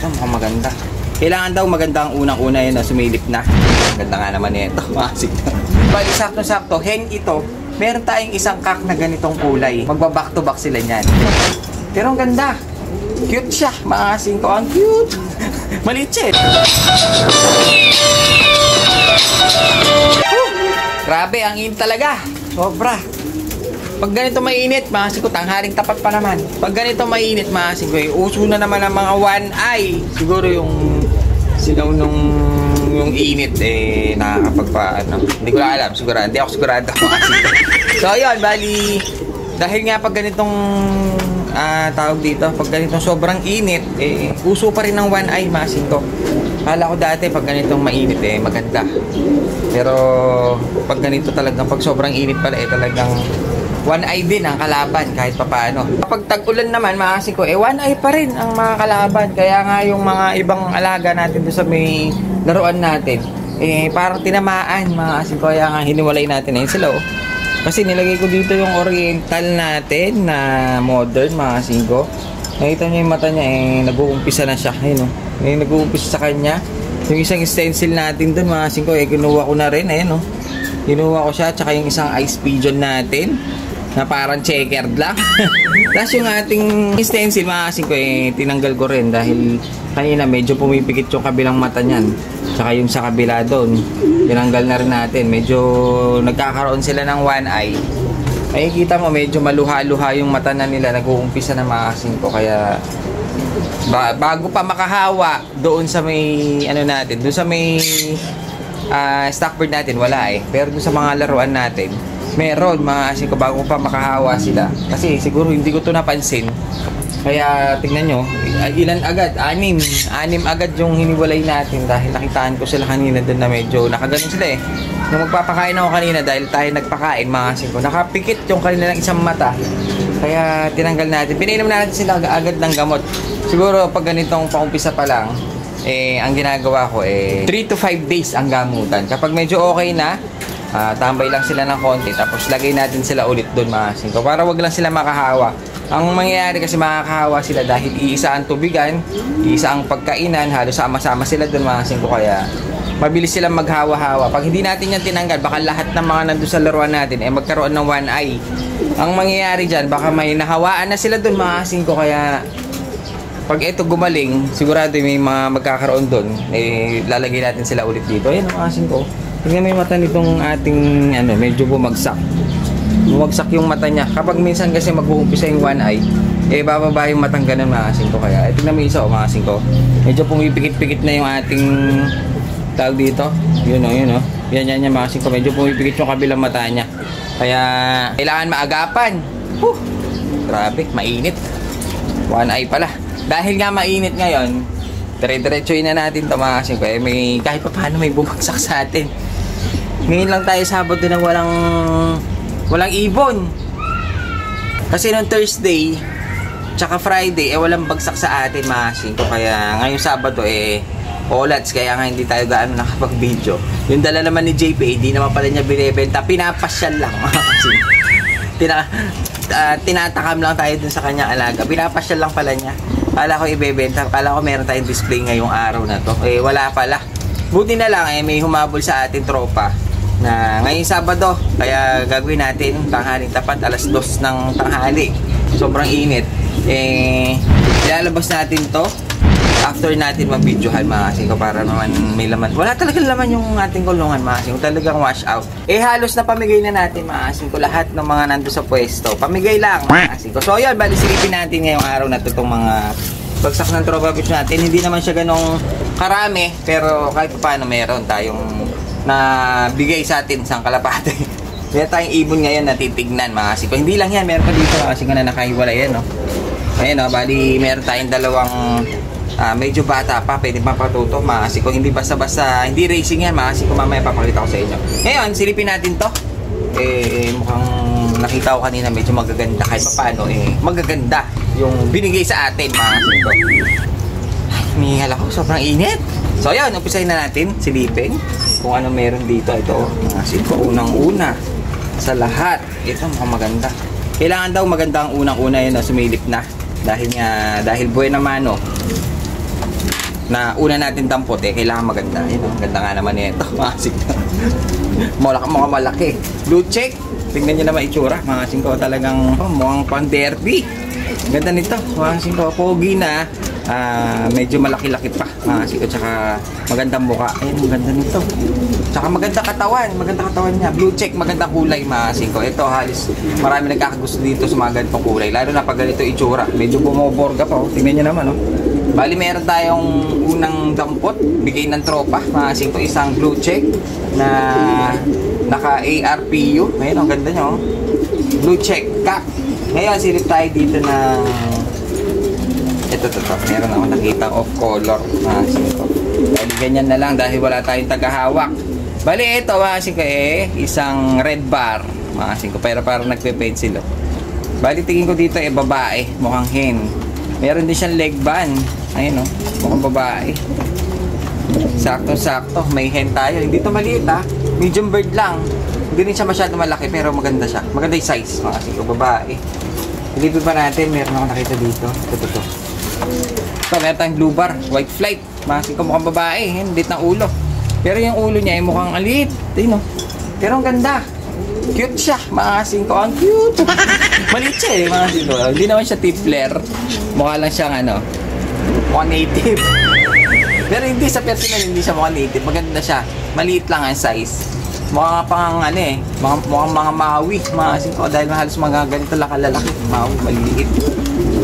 Ito mukhang maganda. Kailangan daw maganda ang unang-una yun na sumilip na. Ganda nga naman ito. Masig na. Bali, sakto-sakto. Hen ito. Meron tayong isang kak na ganitong kulay. Magbaback to back sila niyan. Pero ang ganda. Cute siya. Maasin ko. Ang cute. Maliit siya. Grabe, ang init talaga. Sobra. Pag ganito mainit, maasin ko, tanghaling tapat pa naman. Pag ganito mainit, maasin ko, uso na naman ang mga one eye. Siguro yung sigaw yung init, nakakapagpa, hindi ko lang alam, sigurado. Hindi ako sigurado. So, ayun, bali, dahil nga pag ganitong, tawag dito, pag ganitong sobrang init, uso pa rin ng one eye, maasin ko. Kala ko dati, pag ganitong mainit, maganda. Pero, pag ganito talagang, pag sobrang init pala, talagang, one eye din ang kalaban kahit papaano. Kapag tag-ulan naman, maasin ko, one eye pa rin ang mga kalaban. Kaya nga yung mga ibang alaga natin doon sa may laruan natin, parang tinamaan, maasin ko. Kaya nga hiniwalay natin. Ayun sila, oh. Kasi nilagay ko dito yung oriental natin na modern, maasin ko. Nakita nyo yung mata niya, nag-uumpisa na siya. Ayun, oh. Nag-uumpisa sa kanya. Yung isang stencil natin doon, maasin ko, kinuha ko na rin. Ayun, oh. Kinuha ko siya, tsaka yung isang ice pigeon natin na parang checkered lang. Tapos yung ating stencil, maasin ko, tinanggal ko rin dahil kanina medyo pumipikit yung kabilang mata niyan. Tsaka yung sa kabila doon, tinanggal na rin natin. Medyo nagkakaroon sila ng one eye. Makikita mo, medyo maluha-luha yung mata na nila. Nag-uumpisa na, maasin ko. Kaya bago pa makahawa doon sa may natin, doon sa may stock bird natin, wala pero doon sa mga laruan natin meron, maasin ko, bago pa makahawa sila. Kasi siguro hindi ko to napansin. Kaya tingnan nyo, ilan agad? Anim agad yung hiniwalay natin dahil nakitaan ko sila kanina doon na medyo nakaganon sila Nung magpapakain ako kanina dahil tayo nagpakain, maasin ko, nakapikit yung kanila ng isang mata. Kaya tinanggal natin. Pinainom natin sila agad ng gamot. Siguro pag ganitong paumpisa pa lang, ang ginagawa ko 3 to 5 days ang gamutan. Kapag medyo okay na, tambay lang sila ng konti, tapos lagay natin sila ulit doon, maasin ko, para wag lang sila makahawa. Ang mangyayari kasi makakahawa sila dahil iisa ang tubigan, iisa ang pagkainan, halos sama-sama sila doon, maasin ko. Kaya mabilis silang maghawa-hawa. Pag hindi natin yan tinanggal, baka lahat ng mga nandun sa laruan natin magkaroon ng one eye. Ang mangyayari dyan, baka may nahawaan na sila doon, maasin ko. Kaya pag ito gumaling, sigurado may mga magkakaroon doon, lalagay natin sila ulit dito. Ayan, maasin ko. Tingnan mo yung mata nitong ating medyo bumagsak. Bumagsak yung mata niya. Kapag minsan kasi mag-uumpisa yung one eye, bababa yung matang ganun, maasin ko. Kaya tingnan mo yung isa, maasin ko. Medyo pumipikit-pikit na yung ating tawag dito. Yun o. Yan, maasin ko. Medyo pumipikit yung kabilang mata niya. Kaya kailangan maagapan. Grabe, mainit. One eye pala. Dahil nga mainit ngayon, dire-diretsuin na natin ito, maasin ko. May, kahit pa paano may bumagsak sa atin. Ngayon lang tayo Sabado na walang ibon. Kasi nung Thursday tsaka Friday walang bagsak sa atin, maasin ko. Kaya ngayong Sabado olats, kaya nga hindi tayo gaano nakapag-video. Yung dala naman ni JP, hindi naman pala niya binibenta, pinapasyal lang. Tinatakam lang tayo dun sa kanyang alaga. Pinapasyal lang pala niya. Kala ko ibebenta, kala ko meron tayong display ngayong araw na to. Wala pala. Buti na lang may humabol sa ating tropa na ngayong Sabado. Kaya gagawin natin tanghaling tapat, alas 2 ng tanghali. Sobrang init. Ilalabas natin to after natin mag-videohan, maasin ko, para naman may laman. Wala talagang laman yung ating kulungan, maasin ko. Talagang wash out. Halos na pamigay na natin, maasin ko, lahat ng mga nando sa pwesto. Pamigay lang, maasin ko. So ayun, bali silipin natin ngayong araw na itong mga bagsak ng tropa fish natin. Hindi naman siya ganong karami, pero kahit paano meron tayong nabigay sa atin sang kalapate. Meron tayong ibon ngayon na titignan, maasin ko. Hindi lang yan, meron pa dito, maasin ko, na nakahiwalay yan, no? Ayun, no, bali meron tayong dalawang medyo bata pa, pwede mapatuto, maasin ko. Hindi basta-basta, hindi racing yan, maasin ko. Mamaya papakita ko sa inyo. Ngayon, silipin natin to. Mukhang nakita ko kanina, medyo magaganda. Kahit pa paano, magaganda yung binigay sa atin, maasin ko. Hinihingal ako, sobrang init. So yun, umpisahin na natin, silipin kung ano meron dito. Ito, maasin ko, unang-una sa lahat, ito mukhang maganda. Kailangan daw maganda ang unang-una yun na sumilip na. Dahil buhay naman, no. na una natin dampot kailangan maganda. Ayun, ganda nga naman ito. Masig na. Mga malaki. Blue check. Tingnan nyo naman itsura. Mga kasing ko talagang mukhang pang derby. Ganda nito. Mga kasing ko. Pogi na. Medyo malaki-laki pa. Mga kasing ko. Tsaka magandang muka. Ayun, maganda nito. Tsaka maganda katawan. Maganda katawan niya. Blue check. Maganda kulay. Mga kasing ko. Ito halos marami nagkakagusto dito sa mga ganitong kulay. Lalo na pag ganito itsura. Medyo bumoborga pa. Tingnan nyo naman. Bali meron tayong unang dampot. Bigay ng tropa. Mga kasing ko. Isang blue check na naka ARPU. Ngayon, ang ganda nyo. Blue check. Kak. Ngayon, silip tayo dito ng ito. Meron akong nakita off color. Mga kasing ko. Bali ganyan na lang dahil wala tayong tagahawak. Bali ito mga kasing ko isang red bar. Mga kasing ko. Pero parang nagpe-pencil. Bali tingin ko dito babae. Mukhang hen. Meron din siyang leg band. Ayun mukhang babae. Sakto-sakto. May hen tayo. Hindi ito maliit medium bird lang. Hindi rin siya masyado malaki pero maganda siya. Maganda yung size. Mga kasing ko babae. Dito pa natin. Meron akong nakita dito. Ito. Meron tayong blue bar. White flight. Mga kasing ko mukhang babae. Hindi ng ulo. Pero yung ulo niya ay mukhang aliit. Ayun pero ang ganda. Cute siya. Mga kasing ko. Ang cute. Maliit siya mga kasing ko. Hindi naman siya tippler. Mukha lang siyang mukhang native. Pero hindi sa personal, hindi siya mukhang native. Maganda siya. Maliit lang ang size. Mukha pang mukhang mga mawi. Mga kasing ko. Dahil halos mga ganito lakalalaki. Mawi, maliit.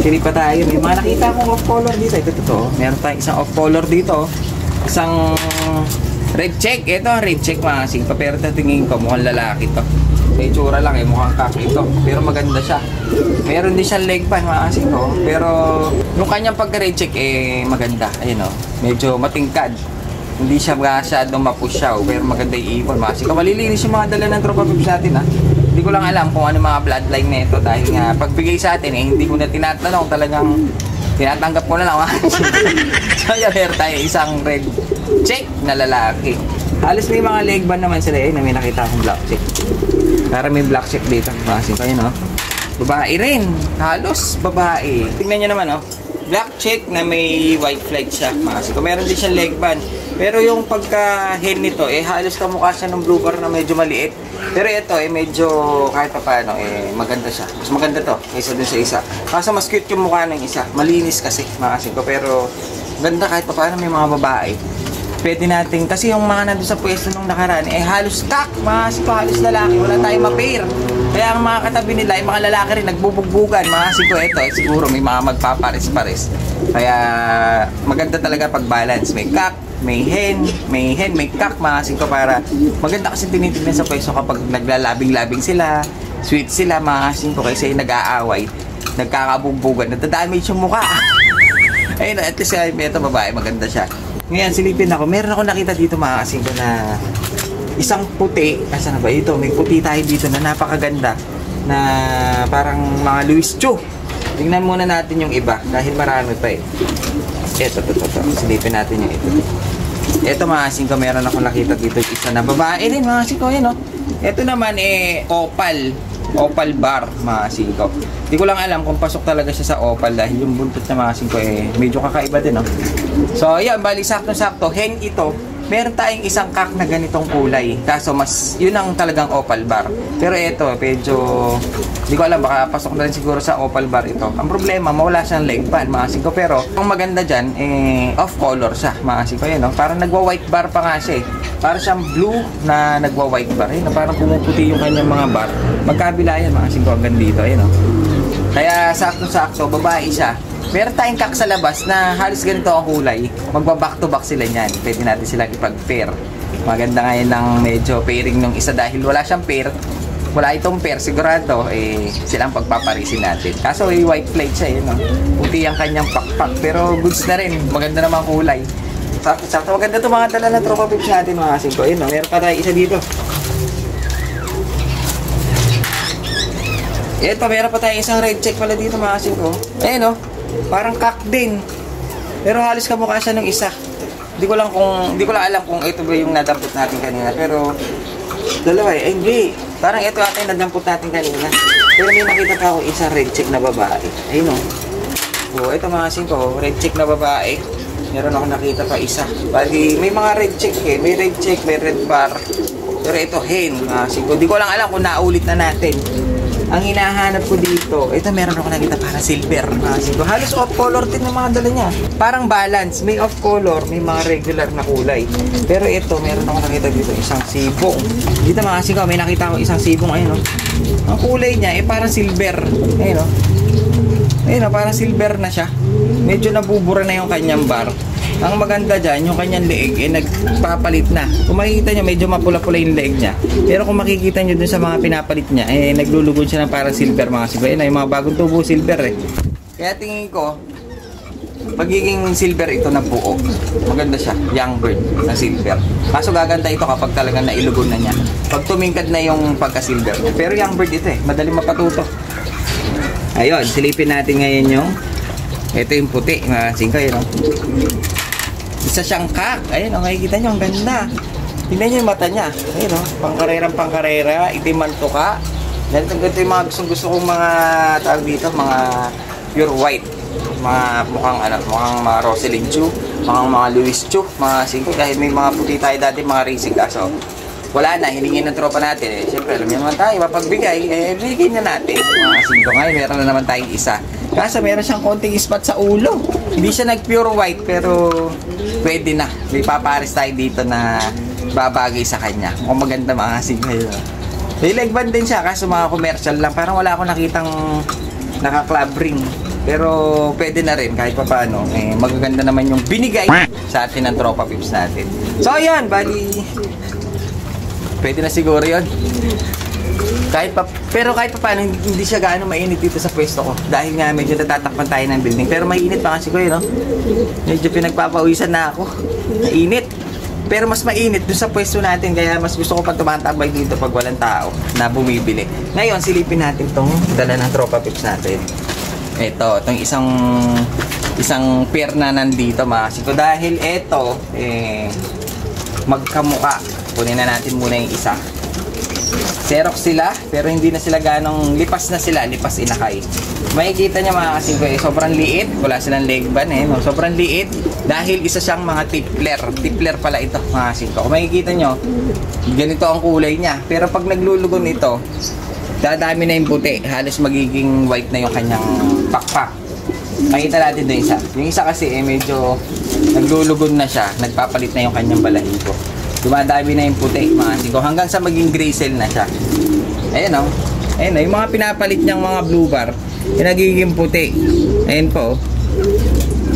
Siri pa tayo. May mga nakita akong off color dito. Ito. Meron tayong isang off color dito. Isang red check. Ito, red check mga kasing ko. Pero tingin ko, mukhang lalaki to. May tsura lang mukhang kaki ito. Pero maganda siya. Meron din siyang leg band mga kasing ko. Pero yung kanyang pagka-red check maganda. Ayun medyo matingkad. Hindi siya masyadong mapusyaw. Pero maganda yung ibon mga kasing ko. Malilinis yung mga dala ng tropa pips natin Hindi ko lang alam kung ano mga bloodline nito. Dahil nga pagbigay sa atin hindi ko na tinatanong. Talagang tinatanggap ko na lang mga kasing ko. So meron tayo isang red check na lalaki. Halos may mga leg band naman sila na may nakita akong black check. Para may black check dito. Kasi kayo babae rin. Halos babae. Tingnan nyo naman black check na may white flag siya. Kasi kung meron din siyang leg band. Pero yung pagka-hen nito halos kamukha siya ng blue bar na medyo maliit. Pero ito medyo kahit pa paano maganda siya. Mas maganda to kaysa dun sa isa. Kaso mas cute yung mukha ng isa. Malinis kasi mga ko. Pero ganda kahit pa paano may mga babae. Pwede natin, kasi yung mga nandun sa pwesto nung nakaraan, halos kak, mga siko, halos lalaki, wala tayong ma-pair. Kaya ang mga katabi nila, mga lalaki rin, nagbubugbugan, mga siko, ito, siguro may mga magpapares-pares. Kaya maganda talaga pag balance, may kak, may hen, may kak, mga siko, para maganda kasi tinitignan sa pwesto kapag naglalabing-labing sila, sweet sila, mga siko, kaysa yung nag-aaway, nagkakabugbugan, natadamage yung mukha. Ayun, at least ito babae, maganda siya. Ngayon, silipin ako. Meron ako nakita dito mga kasing ko na isang puti. Asa na ba? Ito, may puti tayo dito na napakaganda. Na parang mga Louis Chu. Tingnan muna natin yung iba. Dahil marami pa Ito. Silipin natin yung ito. Ito mga kasing ko, meron ako nakita dito isa na babae din mga kasing ko. Ito naman opal bar mga kasing ko. Hindi ko lang alam kung pasok talaga siya sa opal dahil yung buntot na mga kasing ko medyo kakaiba din So yan, bali sakto-sakto hen ito. Meron tayong isang kak na ganitong kulay. Kaso mas yun ang talagang opal bar. Pero ito medyo hindi ko alam, baka pasok na rin siguro sa opal bar ito. Ang problema, mawala siyang leg band mga kasing ko. Pero ang maganda dyan off color siya mga kasing ko. Parang nagwa-white bar pa nga siya Para siyang blue na nagwa-white bar. Parang pumuputi yung kanyang mga bar. Magkabila yan mga kasing ko hanggang dito. Kaya sakto-sakto, babae siya. Meron tayong kak sa labas na halos ganito ang kulay. Magba-back to back sila niyan. Pwede natin silang ipag-pair. Maganda ngayon ng medyo pairing ng isa dahil wala siyang pair. Wala itong pair, sigurado silang pagpaparisin natin. Kaso white plate siya Puti ang kanyang pakpak. Pero goods na rin. Maganda naman kulay. Sakto, maganda itong mga dala na tropa pips natin mga kasing ko. Meron pa tayo isa dito. Ito, meron pa tayo isang red check pala dito mga kasing ko. Parang kak din. Pero halos kamukha siya ng isa. Hindi ko lang alam kung ito ba yung nadampot natin kanina. Pero dalawa hindi. Parang ito ata yung nadampot natin kanina. Pero may nakita pa ako isang red check na babae. Ito mga kasing ko, red check na babae. Meron ako nakita pa isa. Bali, may mga red check eh. May red check, may red bar. Pero ito, hen. Di ko lang alam kung naulit na natin. Ang hinahanap ko dito, ito meron ako nakita para silver. Halos off-color din ng mga dala niya. Parang balance. May off-color, may mga regular na kulay. Pero ito, meron ako nakita dito, isang sibong. Dito mga sigaw, may nakita ko isang sibong. Ayun, oh. Ang kulay niya, parang silver. Ayun, oh. Ayun, oh, parang silver na siya. Medyo nabubura na yung kanyang bar. Ang maganda dyan, yung kanyang leeg, nagpapalit na. Kung makikita nyo, medyo mapula-pula yung leeg niya. Pero kung makikita nyo dun sa mga pinapalit niya, naglulugod siya ng parang silver mga sigaw. Ayun, yung mga bagong tubo silver eh. Kaya tingin ko, pagiging silver ito na buo. Maganda siya, young bird na silver. Kaso gaganda ito kapag talagang nailugon na niya. Pag tumingkad na yung pagka-silver niya. Pero young bird ito eh, madali mapatuto. Ayun, silipin natin ngayon yung ito yung puti, mga singko, yun. Isa siyang kak. Ayun, makikita nyo, ang ganda. Tignan nyo yung mata niya. Ayun, pangkarera, itiman to ka. Ganito yung mga gusto kong mga tawag dito, mga pure white. Mga mukhang mga Roselyn Chu, mga Louis Chu, mga singko. Dahil may mga puti tayo dati, mga racing kaso. Wala na, hilingin ng tropa natin. Siyempre, alam niyo naman tayo, mapagbigay, bigay na natin. Mga singko ngayon, meron na naman tayong isa. Kaso meron siyang konting spot sa ulo. Hindi siya nag-pure white, pero pwede na. May papares tayo dito na babagay sa kanya. Kung maganda mga singko. May leg band din siya, kaso mga commercial lang. Parang wala akong nakitang naka-club ring. Pero pwede na rin kahit pa paano. Magaganda naman yung binigay sa atin ng tropa pips natin. So ayan, bali pwede na siguro yun. Pero kahit pa paano, hindi siya gaano mainit dito sa pwesto ko. Dahil nga medyo natatakpan tayo ng building. Pero mainit pa kasi ko yun, no? Medyo pinagpapawisan na ako. Mainit. Pero mas mainit dun sa pwesto natin. Kaya mas gusto ko pag tumatabay dito pag walang tao na bumibili. Ngayon, silipin natin tong dala ng tropa pips natin. Itong isang pair na nandito, mga siko. Dahil ito, magkamuka. Kunin na natin muna yung isa. Xerox sila, pero hindi na sila ganong lipas inakay. Makikita niya mga kasingko, sobrang liit. Wala silang leg band no? Sobrang liit dahil isa siyang mga tipler pala ito mga kasingko. Kung makikita nyo, ganito ang kulay niya. Pero pag naglulugon ito, dadami na yung puti. Halos magiging white na yung kanyang pakpak. Makita natin doon isa. Yung isa kasi medyo naglulugon na siya. Nagpapalit na yung kanyang balahibo. Dumadami na yung puti, mga singko, hanggang sa maging gray cell na siya. Ayan o. Ayan o. Yung mga pinapalit niyang mga blue bar, yung nagiging puti. Ayan po.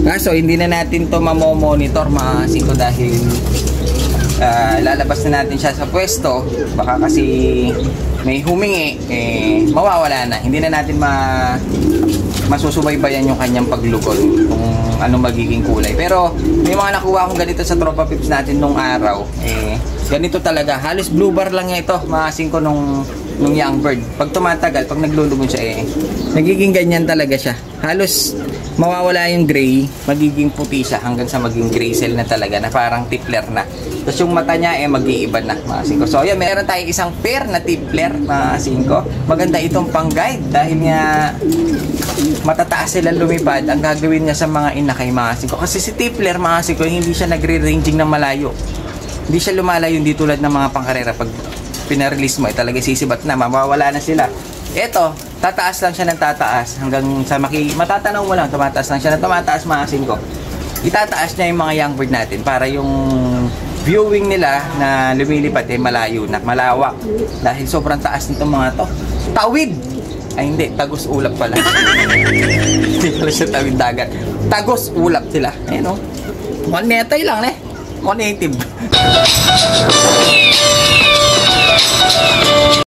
Kaso, hindi na natin to mamomonitor, mga singko, dahil lalabas na natin siya sa pwesto. Baka kasi may humingi, mawawala na. Hindi na natin masusubaybayan yung kanyang paglugon kung ano magiging kulay. Pero may mga nakuha akong ganito sa tropa pips natin nung araw. Ganito talaga. Halos blue bar lang niya ito, mga singko nung young bird. Pag tumatagal, pag naglulugon siya, nagiging ganyan talaga siya. Halos mawawala yung gray, magiging puti siya hanggang sa maging gray cell na talaga na parang tipler na. Tapos yung mata niya mag-iiba na, mga singko. So ayan, meron tayong isang pair na tipler, mga singko. Maganda itong pang-guide dahil nga matataas sila lumipad. Ang gagawin niya sa mga inakay, mga singko. Kasi si tipler, mga singko, hindi siya nagre-ranging ng malayo. Hindi siya lumalayo, hindi tulad ng mga pangkarera. Pag pinarelease mo, talaga sisibat na, mawawala na sila. Eto, tataas lang siya ng tataas hanggang sa matatanaw mo lang, tumataas lang siya ng tumataas, mga singko. Itataas niya yung mga young bird natin para yung viewing nila na lumilipad malayo na, malawak. Dahil sobrang taas nitong mga to. Tawid! Ay hindi, tagos ulap pala. Hindi pala siya tawid dagat. Tagos ulap sila. Ayun o. 1 meter lang 1 native.